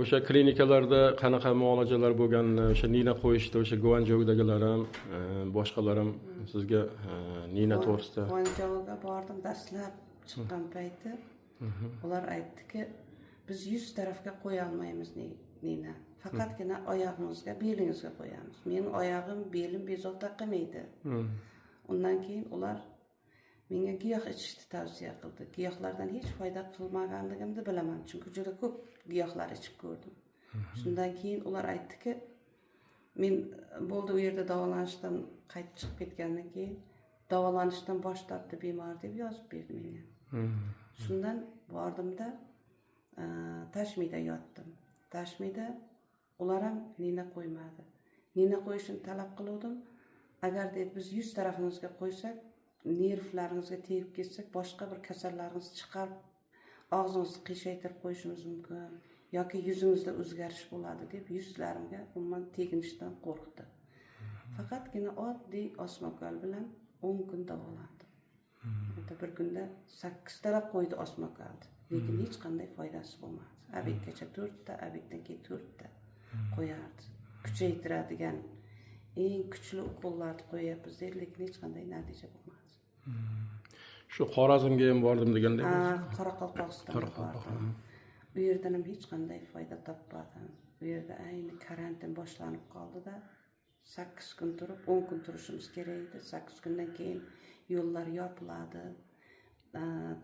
O'sha klinikalarda qanaqa muolajalar bo'lgan, o'sha nina qo'yishdi, o'sha Guanzhoudagilar ham, boshqalar ham sizga nina to'g'risida. Guanzhouga bordim dastlab chiqqan payti. Ular aytdiki, biz 100 tarafga qo'ya olmaymiz nina. Faqatgina oyog'ingizga, belingizga qo'yamiz. Mening oyog'im, belim bezovta qilmaydi. Undan keyin ular menga giyoh ichishni tavsiya qildi. Giyohlardan hech foyda qilmaganligimni bilaman, chunki juda ko'p giyohlar ichib ko'rdim. Shundan keyin ular aytdiki, men bo'ldi u yerda davolanishdan qaytib chiqib ketgandan keyin davolanishdan bosh tortdi bemor deb yozib berdi menga. Shundan bordimda Tashmida yotdim. Tashmida ular ham nina qo'ymadi. Nina qo'yishni talab qildim. Agar dedi biz 100 tarafimizga qo'ysak, nervlaringizga tegib ketsak, boshqa bir kasallarimiz chiqarib og'zingizni qiyshaytirib qo'yishimiz mumkin yoki yuzingizda o'zgarish bo'ladi deb yuzlarimga umuman teginishdan qo'rqdi. Faqatgina oddiy osmokal bilan 10 kun davolandim. Bir kunda 8 talab qo'ydi osmokalni, lekin hech qanday foydasi bo'lmadi. Abidgacha 4 ta, abiddan keyin 4 ta qo'yardi. Kuchaytiradigan eng kuchli ukollarni qo'yapmiz, lekin hech qanday natija bo'lmadi. Shu Xorazmga ham bordim deganda. Qoraqalpog'istonga bordim. Bu yerdan ham hech qanday foyda topmadim. Bu yerda ayni karantin boshlanib qoldi-da, 8 kun turib, 10 kun turishimiz kerak edi. 8 kundan keyin yo'llar yopiladi,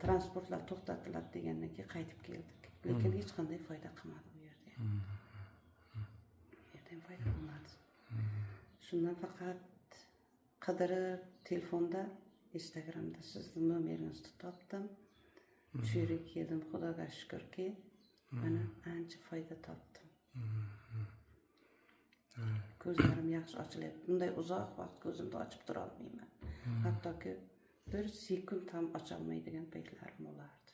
transportlar to'xtatiladi degandan keyin qaytib keldik. Lekin hech qanday foyda qilmadi bu yerda. Bu yerda ham foyda qilmadi. Shundan faqat qidirib telefonda, Instagramda sizni nomeringizni topdim. Shu yerga keldim, Xudoga shukrki, mana ancha foyda topdim. Ko'zlarim yaxshi ochilyapti. Bunday uzoq vaqt ko'zimni ochib tura olmayman. Hattoki bir sekund ham ocha olmaydigan paytlarim bo'lardi.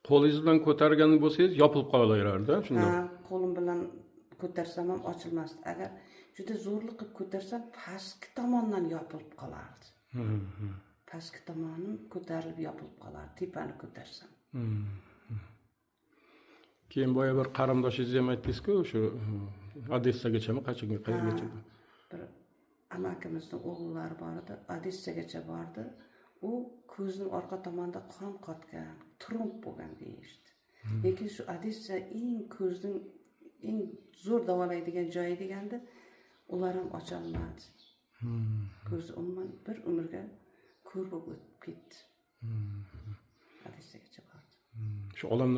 Qo'lingiz bilan ko'targan bo'lsangiz, yopilib qolaverardi, shunday. Qo'lim bilan ko'tarsam ham ochilmasdi. Agar juda zo'rlik qilib ko'tarsam, pastki tomondan yopilib qolardi. Pastki tomoni ko'tarilib yopilib qolardi, tepani ko'tarsam. Keyin boya bir qarindoshingiz ham aytdingiz-ku, o'sha Odessagachami, qayergacha? Bir amakimizning o'g'illari bor edi, Odessagacha bordi. U ko'zning orqa tomonida qon qotgan, tromb bo'lgan deyishdi. Lekin shu Odessa ko'zning eng zo'r davolaydigan joyi deganda, ular ham ocha olmadi. Ko'zi umuman bir umrga ko'r bo'lib o'tib ketdi. Odessagacha bordi. Shu olamda